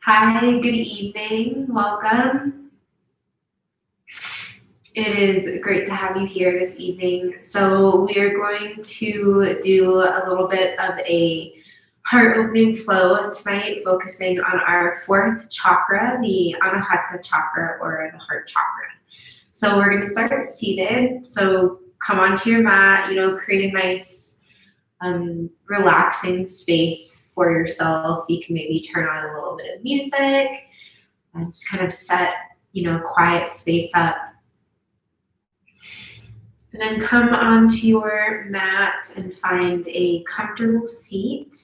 Hi, good evening. Welcome. It is great to have you here this evening. So we are going to do a little bit of a heart-opening flow tonight, focusing on our fourth chakra, the Annahata chakra, or the heart chakra. So we're going to start seated. So come onto your mat, create a nice relaxing space for yourself. You can maybe turn on a little bit of music and just kind of set, quiet space up. And then come onto your mat and find a comfortable seat.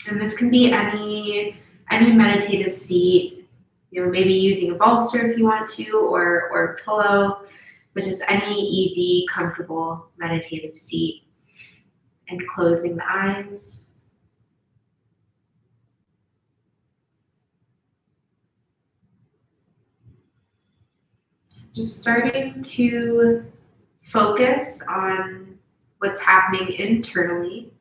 And this can be any meditative seat, maybe using a bolster if you want to, or a pillow, but just any easy, comfortable meditative seat. And closing the eyes. Just starting to focus on what's happening internally.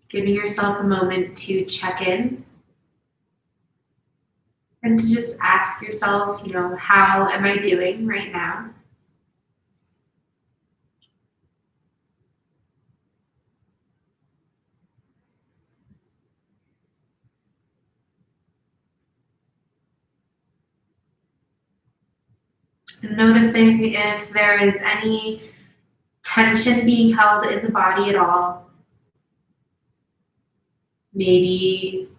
Giving yourself a moment to check in and to just ask yourself, how am I doing right now? And noticing if there is any tension being held in the body at all. Maybe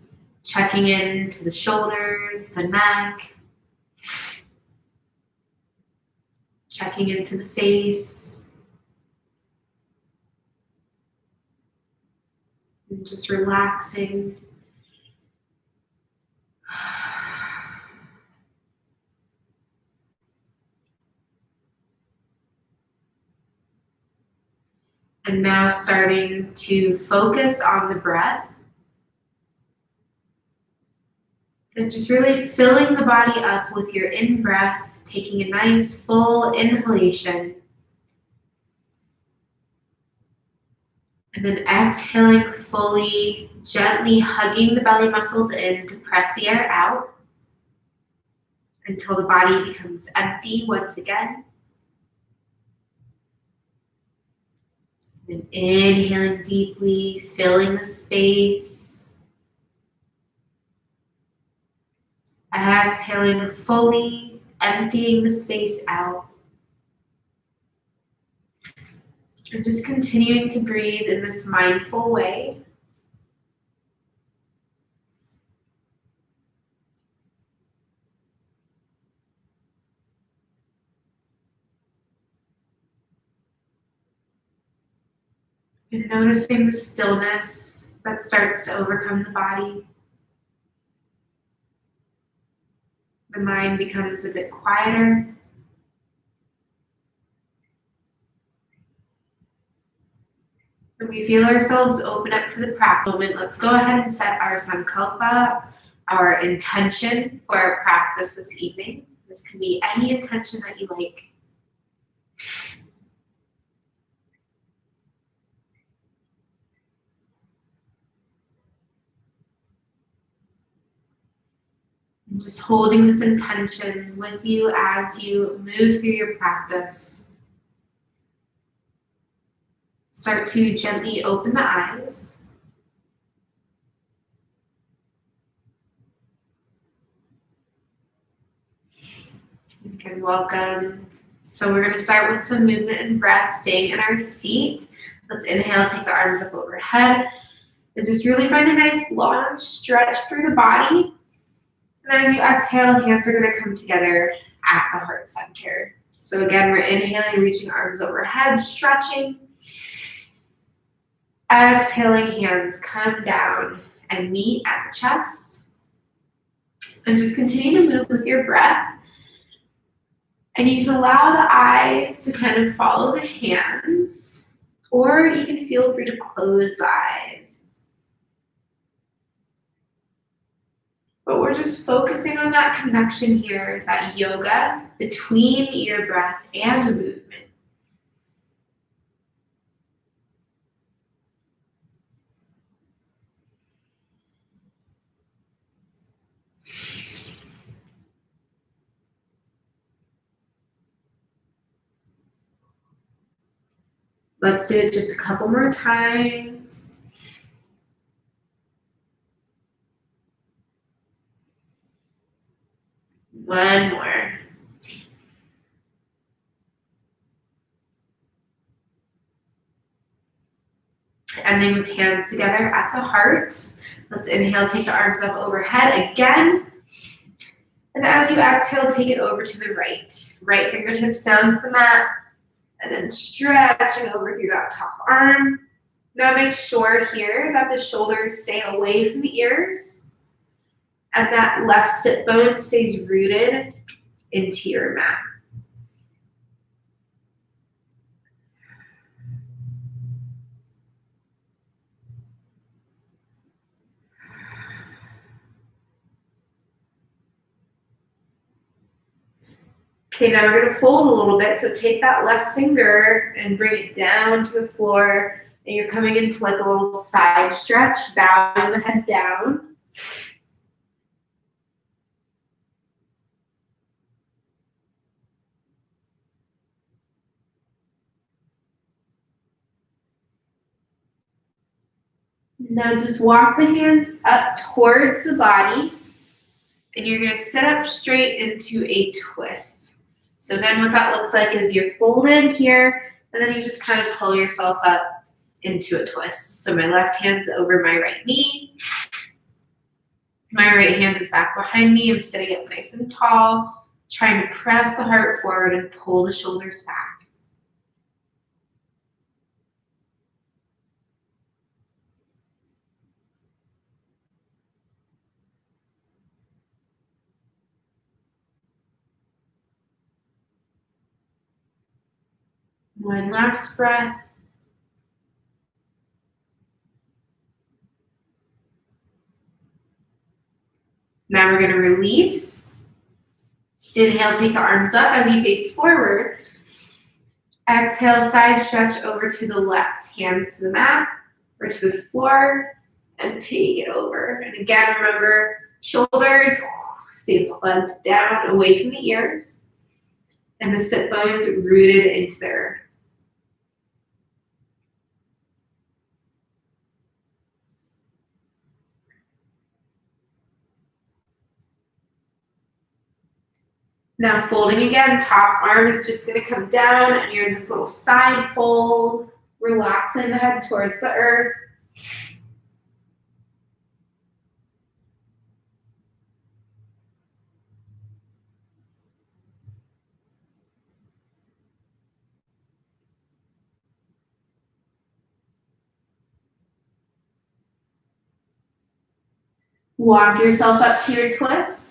checking into the shoulders, the neck, checking into the face, and just relaxing. And now starting to focus on the breath. And just really filling the body up with your in-breath, taking a nice full inhalation. And then exhaling fully, gently hugging the belly muscles in to press the air out until the body becomes empty once again. And inhaling deeply, filling the space. Exhaling fully, emptying the space out. And just continuing to breathe in this mindful way. And noticing the stillness that starts to overcome the body. The mind becomes a bit quieter. When we feel ourselves open up to the practice moment, let's go ahead and set our sankalpa, our intention for our practice this evening. This can be any intention that you like. And just holding this intention with you as you move through your practice. Start to gently open the eyes. And welcome. So we're going to start with some movement and breath, staying in our seat. Let's inhale, take the arms up overhead. And just really find a nice long stretch through the body. And as you exhale, hands are going to come together at the heart center. So again, we're inhaling, reaching arms overhead, stretching. Exhaling, hands come down and meet at the chest. And just continue to move with your breath. And you can allow the eyes to kind of follow the hands, or you can feel free to close the eyes. But we're just focusing on that connection here, that yoga between your breath and the movement. Let's do it just a couple more times. One more. Ending with hands together at the heart. Let's inhale, take the arms up overhead again. And as you exhale, take it over to the right. Right fingertips down to the mat. And then stretching over through that top arm. Now make sure here that the shoulders stay away from the ears. And that left sit bone stays rooted into your mat. Okay, now we're going to fold a little bit. So take that left finger and bring it down to the floor. And you're coming into like a little side stretch, bowing the head down. Now just walk the hands up towards the body. And you're going to sit up straight into a twist. So again, what that looks like is you're folded here, and then you just kind of pull yourself up into a twist. So my left hand's over my right knee. My right hand is back behind me. I'm sitting up nice and tall, trying to press the heart forward and pull the shoulders back. One last breath. Now we're going to release. Inhale, take the arms up as you face forward. Exhale, side stretch over to the left. Hands to the mat or to the floor and take it over. And again, remember, shoulders stay plugged down away from the ears and the sit bones rooted into the earth. Now folding again, top arm is just going to come down and you're in this little side fold, relaxing the head towards the earth. Walk yourself up to your twist.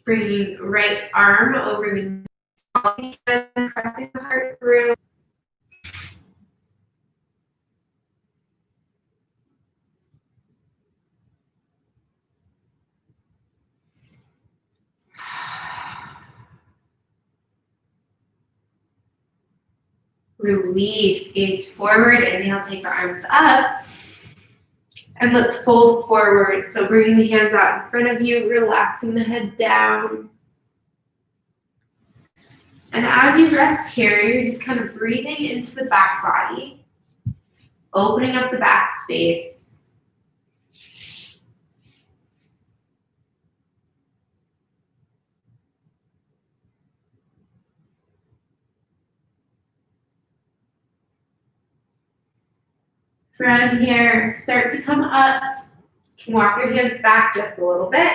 Bringing right arm over the knee, pressing the heart through. Release, gaze forward. Inhale, take the arms up. And let's fold forward. So bringing the hands out in front of you, relaxing the head down. And as you rest here, you're just kind of breathing into the back body, opening up the back space. From here, start to come up. You can walk your hands back just a little bit.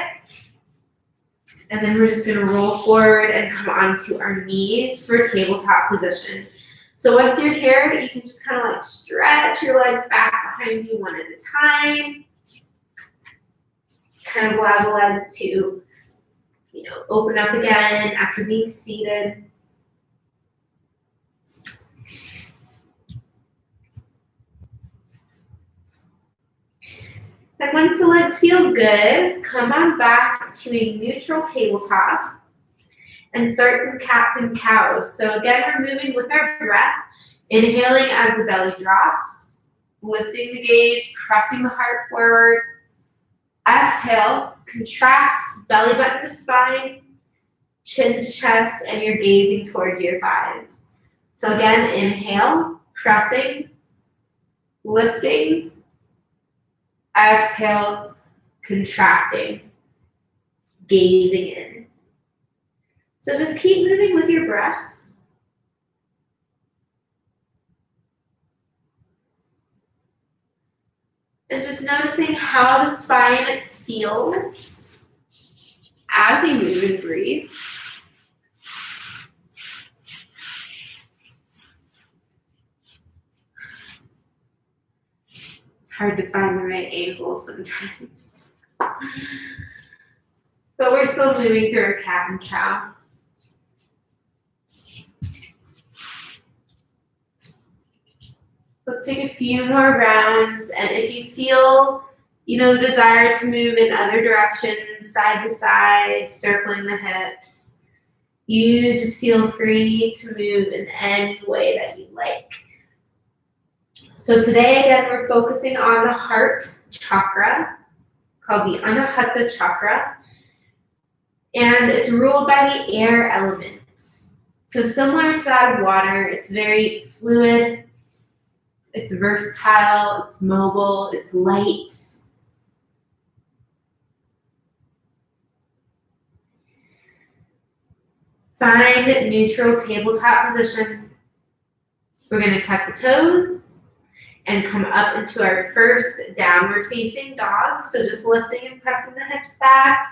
And then we're just going to roll forward and come onto our knees for tabletop position. So once you're here, you can just kind of like stretch your legs back behind you one at a time. Kind of allow the legs to, open up again after being seated. And once the legs feel good, come on back to a neutral tabletop and start some cats and cows. So again, we're moving with our breath, inhaling as the belly drops, lifting the gaze, pressing the heart forward. Exhale, contract, belly button to spine, chin to chest, and you're gazing towards your thighs. So again, inhale, pressing, lifting, exhale, contracting, gazing in. So just keep moving with your breath. And just noticing how the spine feels as you move and breathe. It's hard to find the right angle sometimes. But we're still moving through our cat and cow. Let's take a few more rounds, and if you feel, the desire to move in other directions, side to side, circling the hips, you just feel free to move in any way that you like. So today, again, we're focusing on the heart chakra, called the Annahata chakra, and it's ruled by the air element. So similar to that of water, it's very fluid, it's versatile, it's mobile, it's light. Find neutral tabletop position. We're going to tuck the toes and come up into our first downward facing dog. So just lifting and pressing the hips back.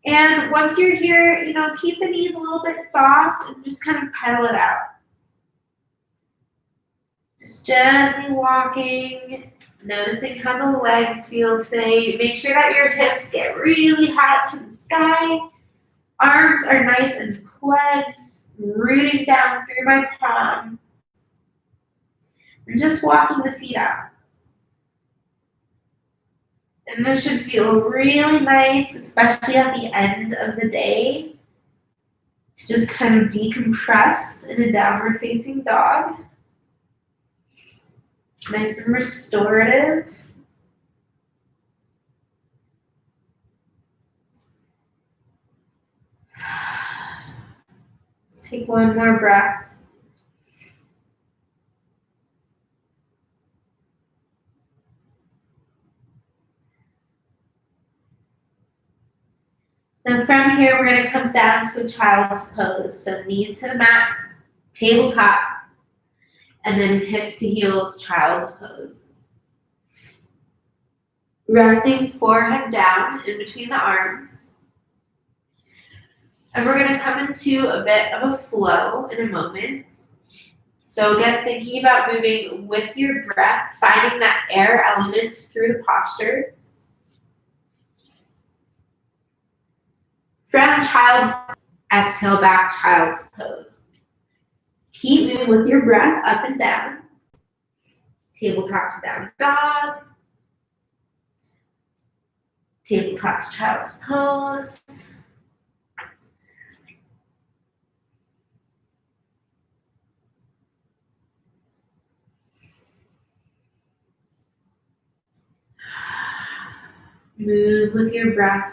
And once you're here, keep the knees a little bit soft and just kind of pedal it out. Just gently walking, noticing how the legs feel today. Make sure that your hips get really high up to the sky. Arms are nice and plugged, rooting down through my palm. And just walking the feet out. And this should feel really nice, especially at the end of the day, to just kind of decompress in a downward facing dog. Nice and restorative. Let's take one more breath. Now from here, we're going to come down to a child's pose. So knees to the mat, tabletop, and then hips to heels, child's pose. Resting forehead down in between the arms. And we're going to come into a bit of a flow in a moment. So again, thinking about moving with your breath, finding that air element through the postures. From child's exhale back, child's pose. Keep moving with your breath up and down. Tabletop to down dog. Tabletop to child's pose. Move with your breath.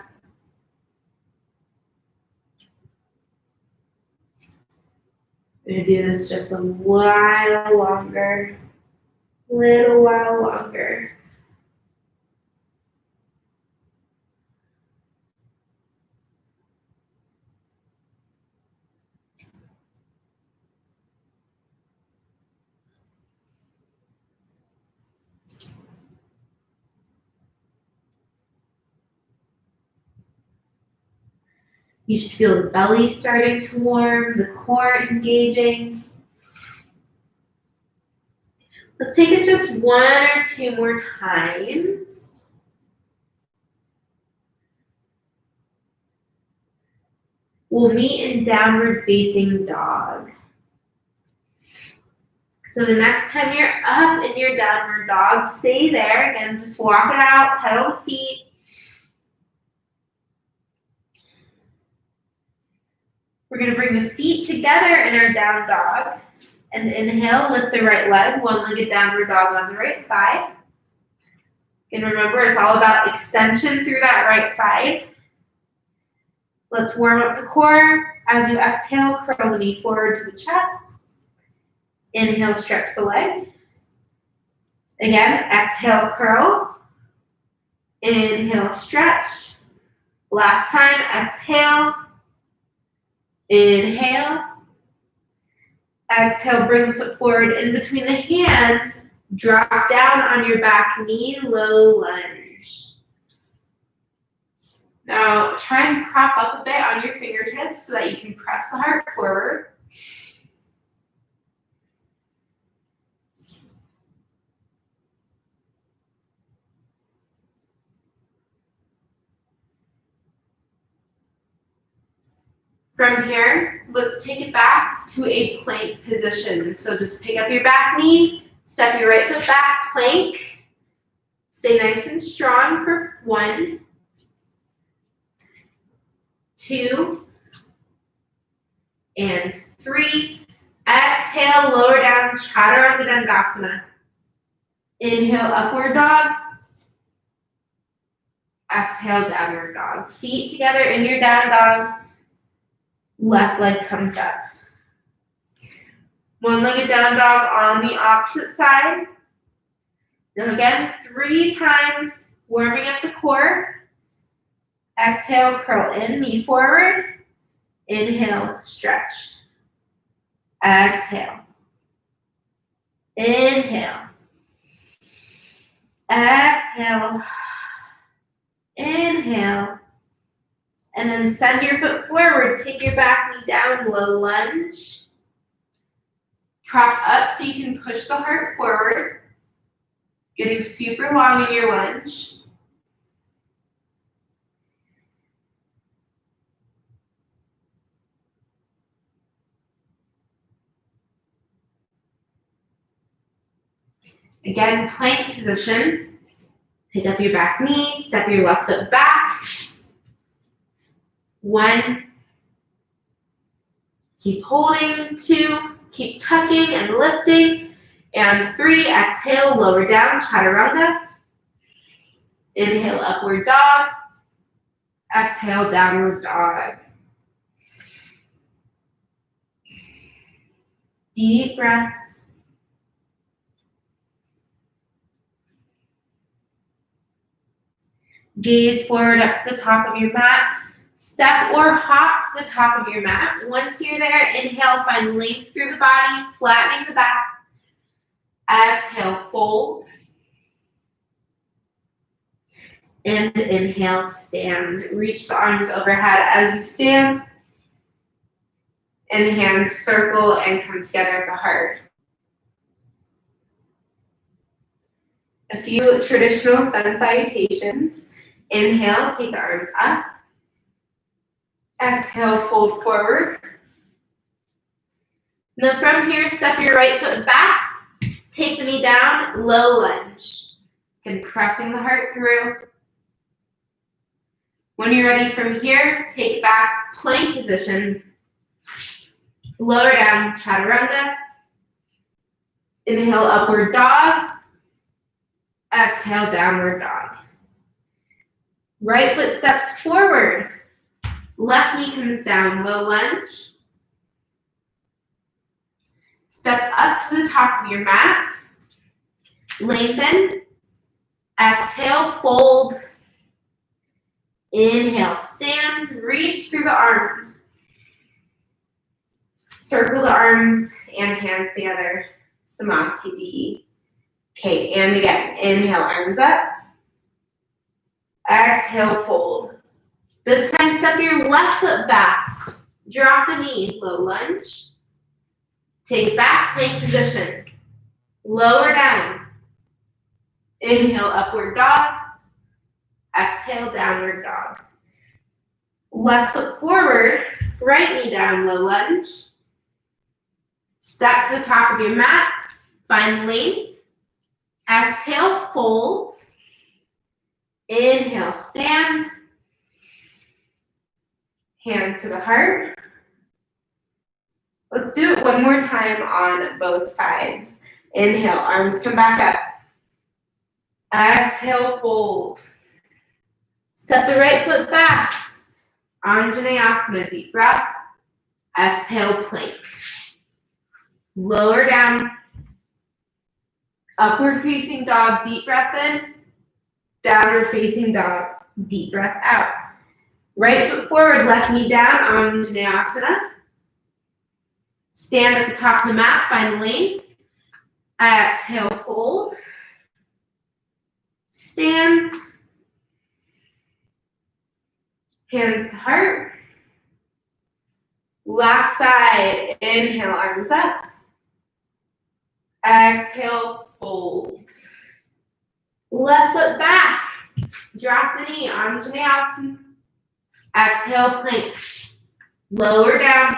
We're going to do this just a while longer. Little while longer. You should feel the belly starting to warm, the core engaging. Let's take it just one or two more times. We'll meet in downward facing dog. So the next time you're up in your downward dog, stay there. Again, just walk it out, pedal the feet. We're going to bring the feet together in our down dog. And inhale, lift the right leg, one-legged downward dog on the right side. And remember, it's all about extension through that right side. Let's warm up the core. As you exhale, curl the knee forward to the chest. Inhale, stretch the leg. Again, exhale, curl. Inhale, stretch. Last time, exhale. Inhale. Exhale, bring the foot forward in between the hands. Drop down on your back knee, low lunge. Now, try and prop up a bit on your fingertips so that you can press the heart forward. From here, let's take it back to a plank position. So just pick up your back knee, step your right foot back, plank. Stay nice and strong for 1, 2, and 3. Exhale, lower down, Chaturanga Dandasana. Inhale, upward dog. Exhale, downward dog. Feet together in your down dog. Left leg comes up. One-legged down dog on the opposite side. Now again, 3 times, warming up the core. Exhale, curl in, knee forward. Inhale, stretch. Exhale. Inhale. Exhale. Inhale. And then send your foot forward. Take your back knee down, low lunge. Prop up so you can push the heart forward. Getting super long in your lunge. Again, plank position. Pick up your back knee, step your left foot back. 1. Keep holding. 2. Keep tucking and lifting. And 3. Exhale, lower down, Chaturanga. Inhale, upward dog. Exhale, downward dog. Deep breaths. Gaze forward up to the top of your mat. Step or hop to the top of your mat. Once you're there, inhale, find length through the body, flattening the back. Exhale, fold. And inhale, stand. Reach the arms overhead as you stand. And hands circle and come together at the heart. A few traditional sun salutations. Inhale, take the arms up. Exhale, fold forward. Now from here, step your right foot back. Take the knee down, low lunge. And pressing the heart through. When you're ready from here, take it back, plank position. Lower down, Chaturanga. Inhale, upward dog. Exhale, downward dog. Right foot steps forward. Left knee comes down, low lunge. Step up to the top of your mat. Lengthen. Exhale, fold. Inhale, stand. Reach through the arms. Circle the arms and hands together. Samasthiti. Okay, and again, inhale, arms up. Exhale, fold. This time, step your left foot back. Drop the knee, low lunge. Take back, plank position. Lower down. Inhale, upward dog. Exhale, downward dog. Left foot forward, right knee down, low lunge. Step to the top of your mat. Find length. Exhale, fold. Inhale, stand. Hands to the heart. Let's do it one more time on both sides. Inhale, arms come back up. Exhale, fold. Step the right foot back. Anjaneyasana, deep breath. Exhale, plank. Lower down. Upward facing dog, deep breath in. Downward facing dog, deep breath out. Right foot forward, left knee down, Anjaneyasana. Stand at the top of the mat, find length. Exhale, fold. Stand. Hands to heart. Last side, inhale, arms up. Exhale, fold. Left foot back. Drop the knee, Anjaneyasana. Exhale, plank. Lower down.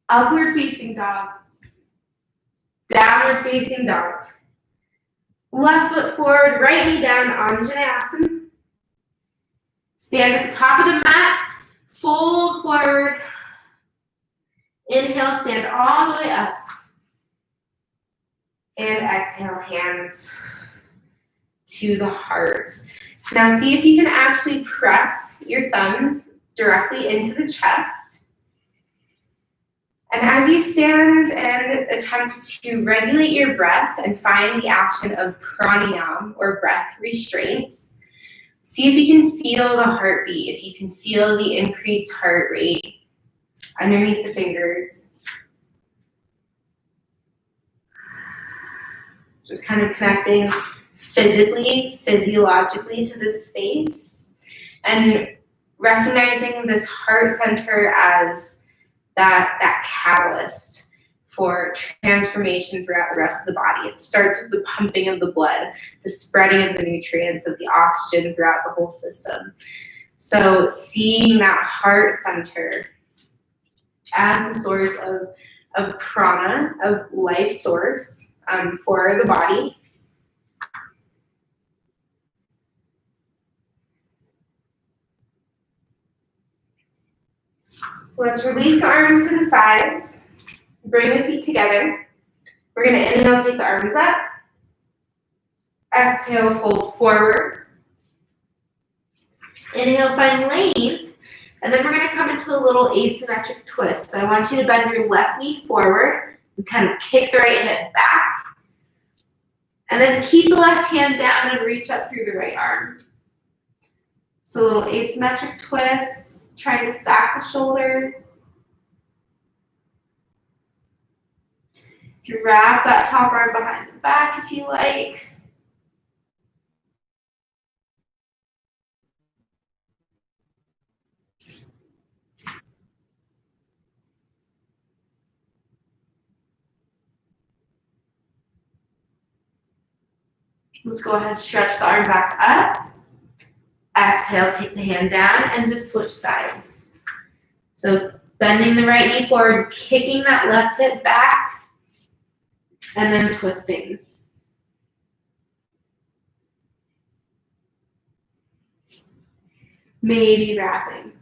Upward facing dog. Downward facing dog. Left foot forward, right knee down, Anjaneyasana. Stand at the top of the mat. Fold forward. Inhale, stand all the way up. And exhale, hands to the heart. Now see if you can actually press your thumbs directly into the chest. And as you stand and attempt to regulate your breath and find the action of pranayama or breath restraint, see if you can feel the heartbeat, if you can feel the increased heart rate underneath the fingers. Just kind of connecting physically, physiologically to this space and recognizing this heart center as that catalyst for transformation throughout the rest of the body. It starts with the pumping of the blood, the spreading of the nutrients, of the oxygen throughout the whole system. So seeing that heart center as the source of prana, of life source for the body. Let's release the arms to the sides. Bring the feet together. We're going to inhale, take the arms up. Exhale, fold forward. Inhale, find length. And then we're going to come into a little asymmetric twist. So I want you to bend your left knee forward and kind of kick the right hip back. And then keep the left hand down and reach up through the right arm. So a little asymmetric twist. Trying to stack the shoulders. You can wrap that top arm behind the back if you like. Let's go ahead and stretch the arm back up. Exhale, take the hand down and just switch sides. So bending the right knee forward, kicking that left hip back, and then twisting. Maybe wrapping.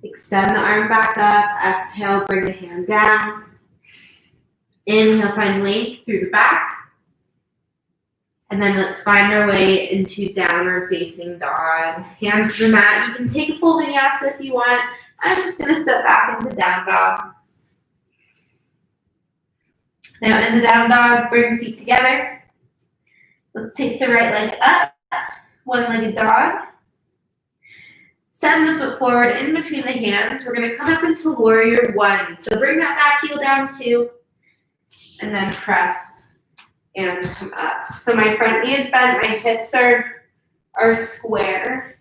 Extend the arm back up. Exhale, bring the hand down. Inhale, find length through the back. And then let's find our way into downward facing dog. Hands to the mat. You can take a full vinyasa if you want. I'm just going to step back into down dog. Now in the down dog, bring feet together. Let's take the right leg up. One-legged dog. Send the foot forward in between the hands. We're going to come up into warrior one. So bring that back heel down too. And then press and come up. So my front knee is bent. My hips are square.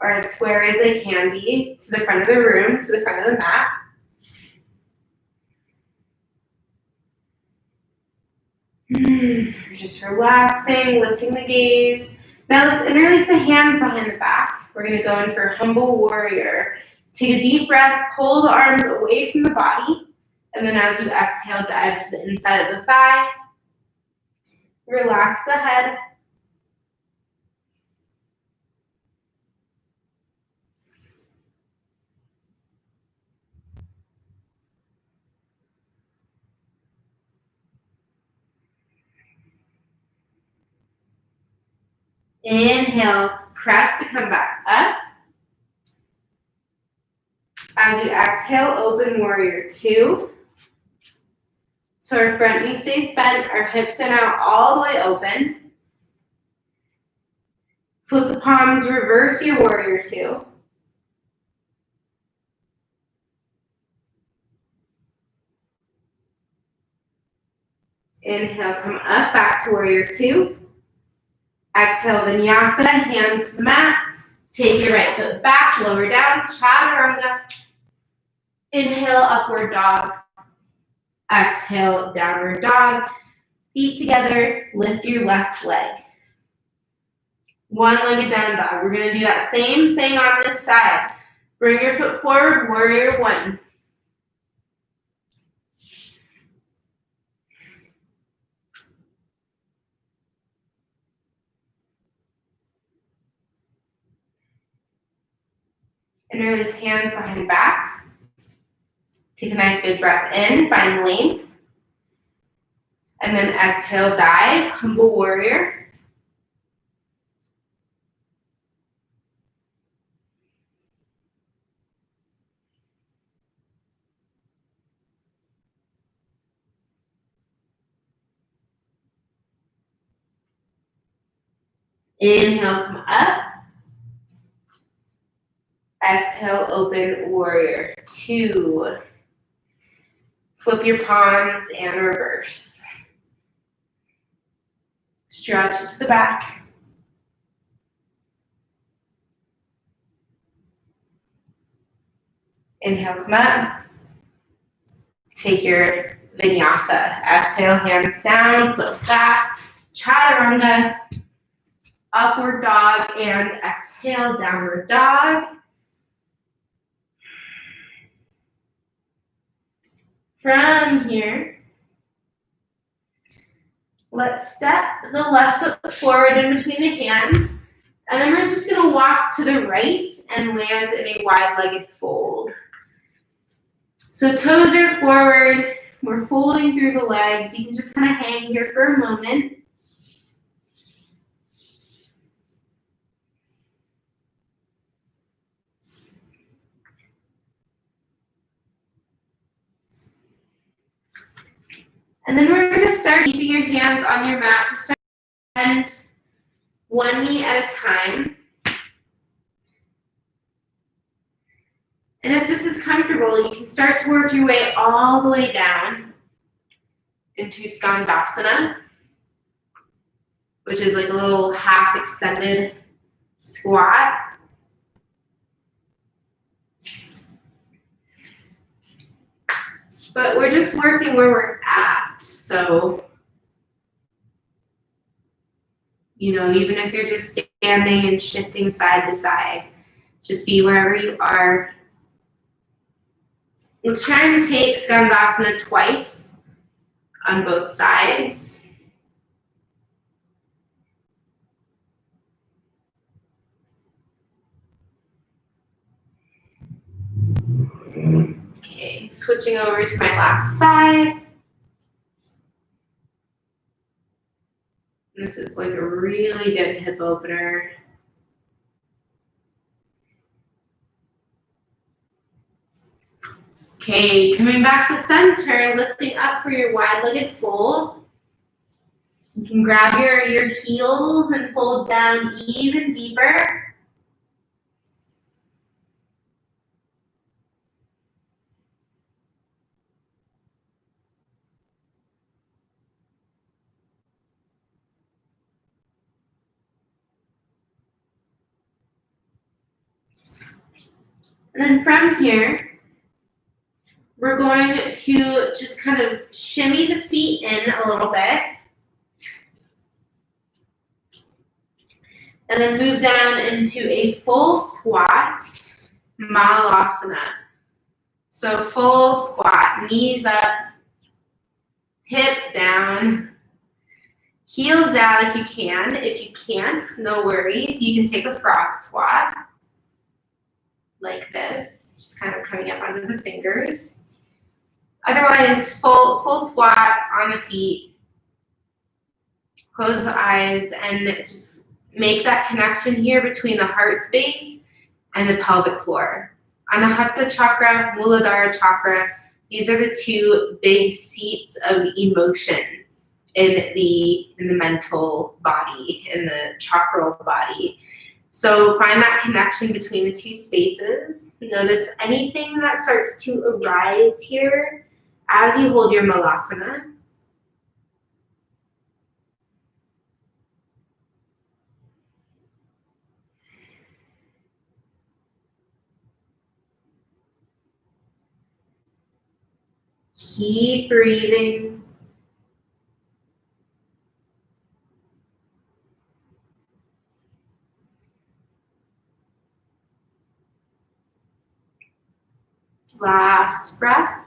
or as square as they can be, to the front of the room, to the front of the mat. Just relaxing, lifting the gaze. Now let's interlace the hands behind the back. We're gonna go in for humble warrior. Take a deep breath, pull the arms away from the body, and then as you exhale, dive to the inside of the thigh. Relax the head. Inhale, press to come back up. As you exhale, open warrior two. So our front knee stays bent, our hips are now all the way open. Flip the palms, reverse your warrior two. Inhale, come up, back to warrior two. Exhale, vinyasa, hands to the mat. Take your right foot back, lower down, chaturanga. Inhale, upward dog. Exhale, downward dog. Feet together, lift your left leg. One-legged down dog. We're gonna do that same thing on this side. Bring your foot forward, warrior one. Interlace hands behind back. Take a nice big breath in, find length. And then exhale, dive, humble warrior. Inhale, come up. Exhale, open warrior two. Flip your palms and reverse. Stretch it to the back. Inhale, come up. Take your vinyasa. Exhale, hands down, flip back. Chaturanga. Upward dog and exhale, downward dog. From here, let's step the left foot forward in between the hands, and then we're just gonna walk to the right and land in a wide-legged fold. So toes are forward, we're folding through the legs. You can just kind of hang here for a moment. And then we're gonna start keeping your hands on your mat to start bend one knee at a time. And if this is comfortable, you can start to work your way all the way down into Skandasana, which is like a little half extended squat. But we're just working where we're at. So, even if you're just standing and shifting side to side, just be wherever you are. Let's try and take Skandasana twice on both sides. Okay, switching over to my last side. This is like a really good hip opener. Okay, coming back to center, lifting up for your wide-legged fold. You can grab your heels and fold down even deeper. And then from here, we're going to just kind of shimmy the feet in a little bit. And then move down into a full squat, Malasana. So full squat, knees up, hips down, heels down if you can. If you can't, no worries. You can take a frog squat like this, just kind of coming up onto the fingers. Otherwise, full squat on the feet. Close the eyes and just make that connection here between the heart space and the pelvic floor. Annahata Chakra, Muladhara Chakra, these are the two big seats of emotion in the mental body, in the chakral body. So find that connection between the two spaces. Notice anything that starts to arise here as you hold your Malasana. Keep breathing. Last breath.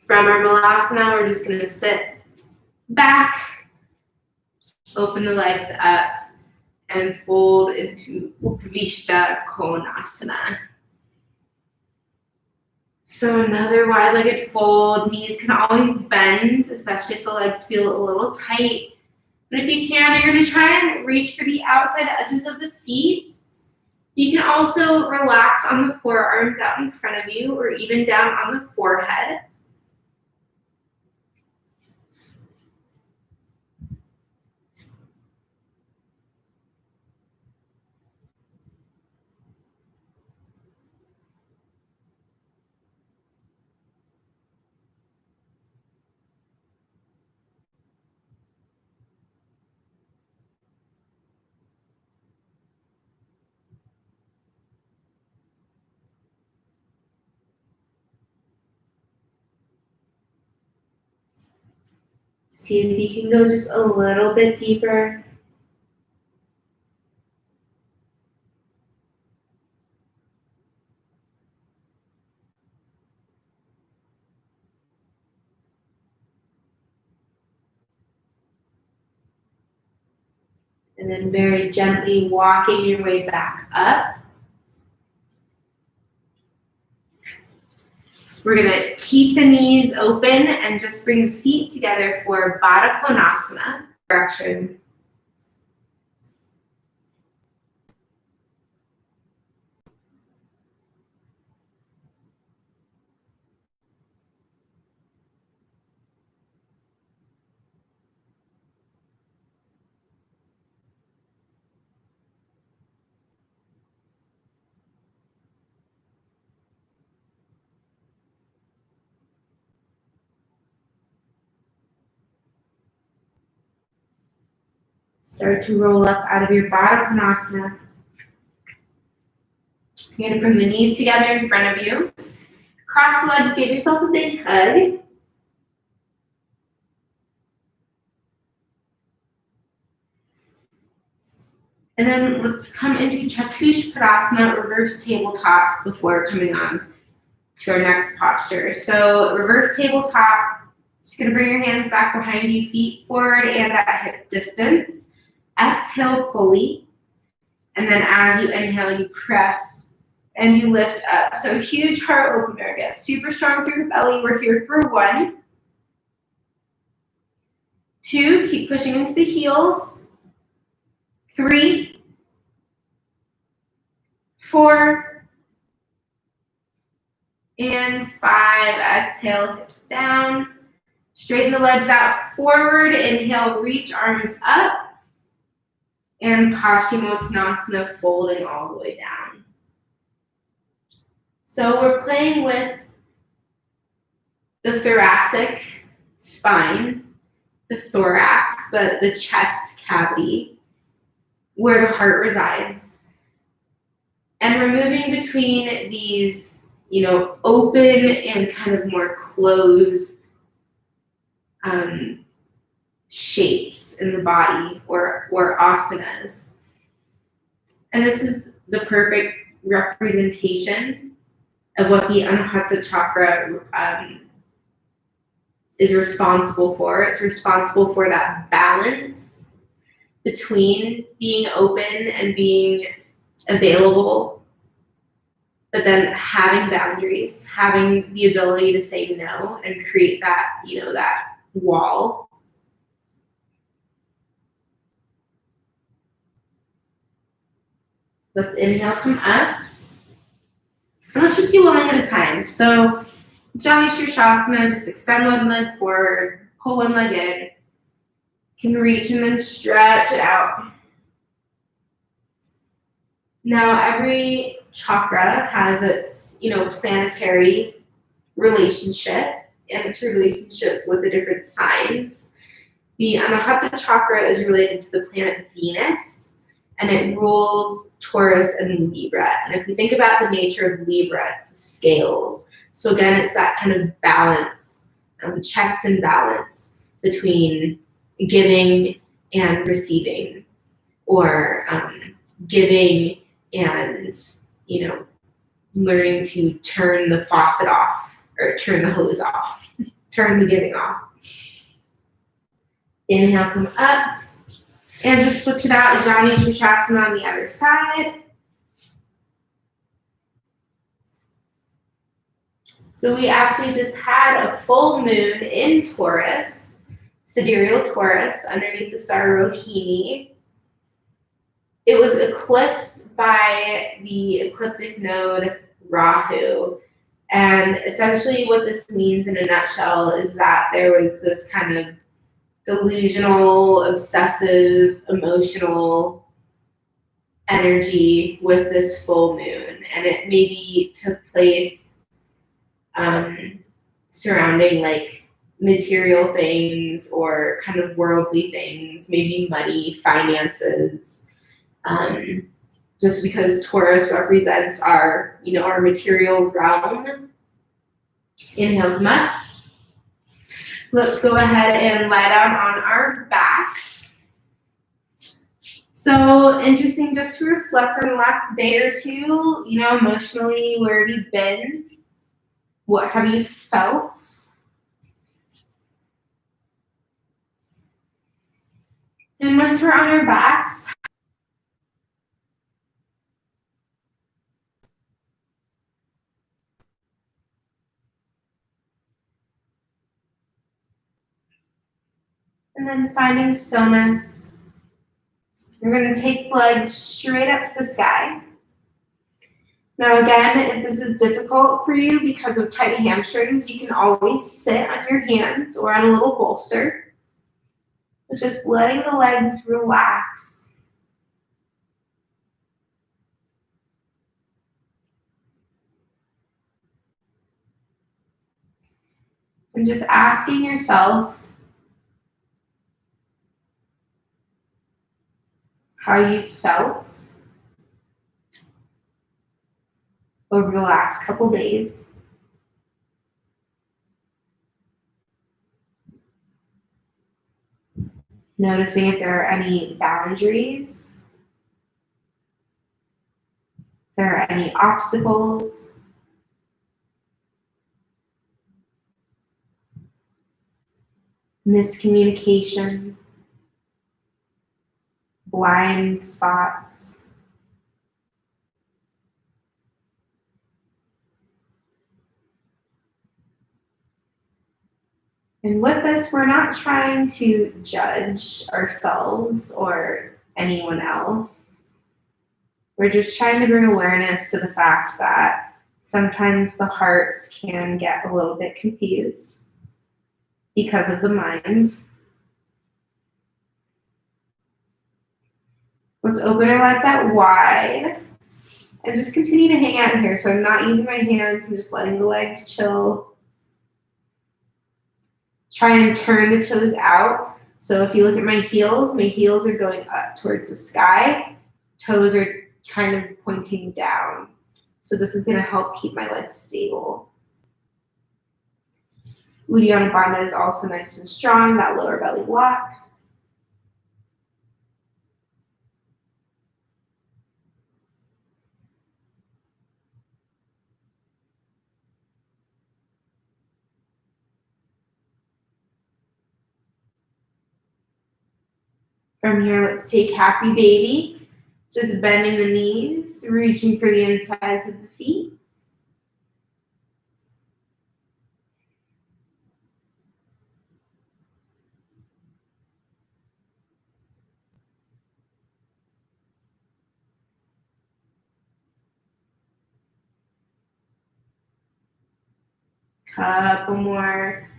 From our Malasana, we're just going to sit back, open the legs up, and fold into Upavishta Konasana. So another wide-legged fold. Knees can always bend, especially if the legs feel a little tight. But if you can, you're going to try and reach for the outside edges of the feet. You can also relax on the forearms out in front of you or even down on the forehead. See if you can go just a little bit deeper. And then very gently walking your way back up. We're going to keep the knees open and just bring feet together for Baddha Konasana. Direction. Start to roll up out of your Baddha Konasana. You're going to bring the knees together in front of you. Cross the legs, give yourself a big hug. And then let's come into Chatushpadasana, reverse tabletop, before coming on to our next posture. So reverse tabletop, just going to bring your hands back behind you, feet forward and at hip distance. Exhale fully. And then as you inhale, you press and you lift up. So huge heart opener. Get super strong through your belly. We're here for 1. 2, keep pushing into the heels. 3, 4, and 5. Exhale, hips down. Straighten the legs out forward. Inhale, reach arms up. And Paschimottanasana, folding all the way down. So we're playing with the thoracic spine. the thorax, the chest cavity, where the heart resides, and we're moving between these, open and kind of more closed shapes in the body, or asanas. And this is the perfect representation of what the Annahata chakra is responsible for. It's responsible for that balance between being open and being available, but then having boundaries, having the ability to say no and create that, that wall. Let's inhale, come up. And let's just do one leg at a time. So Jani Shirshasana, just extend one leg forward, pull one leg in. You can reach and then stretch it out. Now every chakra has its, planetary relationship and its relationship with the different signs. The Annahata chakra is related to the planet Venus, and it rules Taurus and Libra. And if we think about the nature of Libra, it's the scales. So again, it's that kind of balance, checks and balance between giving and receiving, or giving and, learning to turn the faucet off, or turn the hose off, turn the giving off. Inhale, come up, and just switch it out, Jani Shirshasana on the other side. So we actually just had a full moon in Taurus, sidereal Taurus, underneath the star Rohini. It was eclipsed by the ecliptic node Rahu. And essentially what this means in a nutshell is that there was this kind of delusional, obsessive, emotional energy with this full moon. And it maybe took place surrounding like material things or kind of worldly things, maybe money, finances. Just because Taurus represents our, our material realm. Inhale, come up. Let's go ahead and lie down on our backs. So interesting just to reflect on the last day or two, emotionally, where have you been? What have you felt? And once we're on our backs, and then finding stillness, we're going to take legs straight up to the sky. Now again, if this is difficult for you because of tight hamstrings, you can always sit on your hands or on a little bolster. But just letting the legs relax. And just asking yourself how you felt over the last couple days. Noticing if there are any boundaries, if there are any obstacles, miscommunication, blind spots. And with this, we're not trying to judge ourselves or anyone else. We're just trying to bring awareness to the fact that sometimes the hearts can get a little bit confused because of the minds. Let's open our legs out wide and just continue to hang out in here. So I'm not using my hands, I'm just letting the legs chill. Try and turn the toes out. So if you look at my heels are going up towards the sky. Toes are kind of pointing down. So this is going to help keep my legs stable. Uddiyana Bandha is also nice and strong, that lower belly block. From here, let's take happy baby. Just bending the knees, reaching for the insides of the feet. Couple more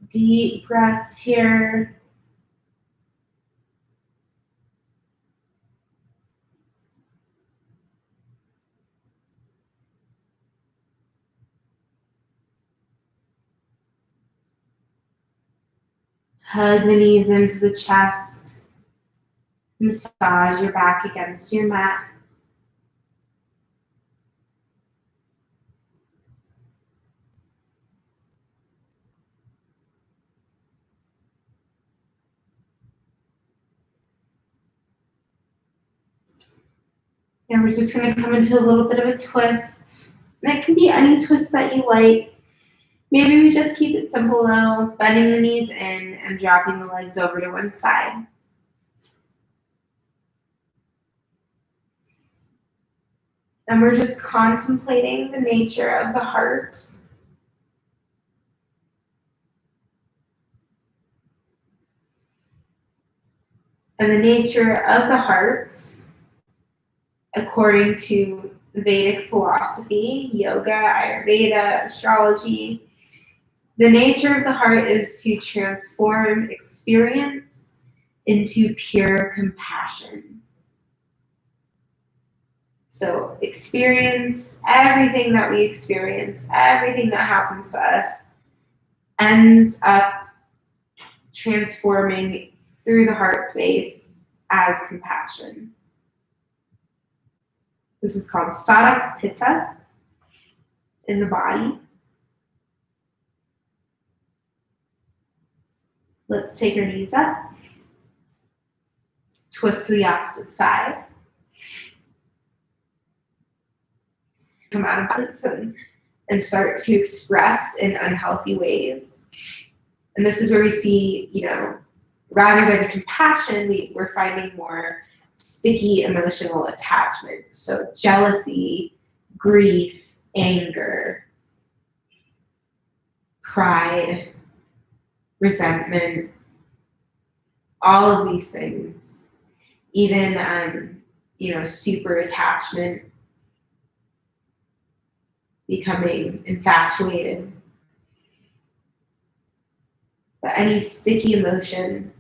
deep breaths here. Hug the knees into the chest. Massage your back against your mat. And we're just going to come into a little bit of a twist. And it can be any twist that you like. Maybe we just keep it simple though, bending the knees in and dropping the legs over to one side. And we're just contemplating the nature of the heart. And the nature of the heart, according to Vedic philosophy, yoga, Ayurveda, astrology, the nature of the heart is to transform experience into pure compassion. So experience, everything that we experience, everything that happens to us ends up transforming through the heart space as compassion. This is called Sadak Pitta in the body. Let's take our knees up. Twist to the opposite side. Come out of balance and start to express in unhealthy ways. And this is where we see, rather than compassion, we're finding more sticky emotional attachment. So jealousy, grief, anger, pride, resentment, all of these things, even, super attachment, becoming infatuated. But any sticky emotion,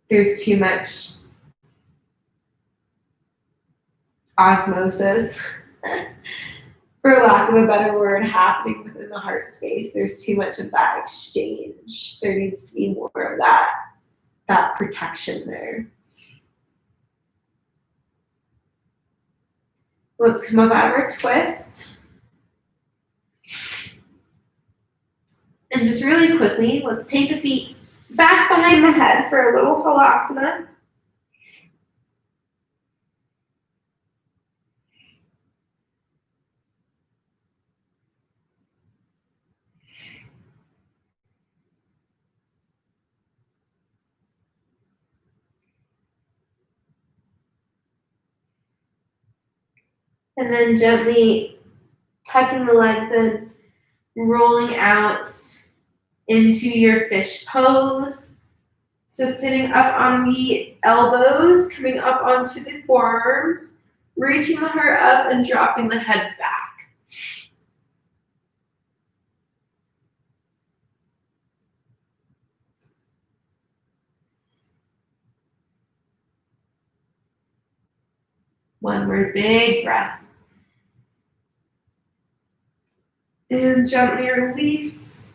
there's too much osmosis, for lack of a better word, happening within the heart space. There's too much of that exchange. There needs to be more of that protection there. Let's come up out of our twist. And just really quickly, let's take the feet back behind the head for a little halasana. And then gently tucking the legs in, rolling out into your fish pose. So sitting up on the elbows, coming up onto the forearms, reaching the heart up and dropping the head back. One more big breath. And gently release.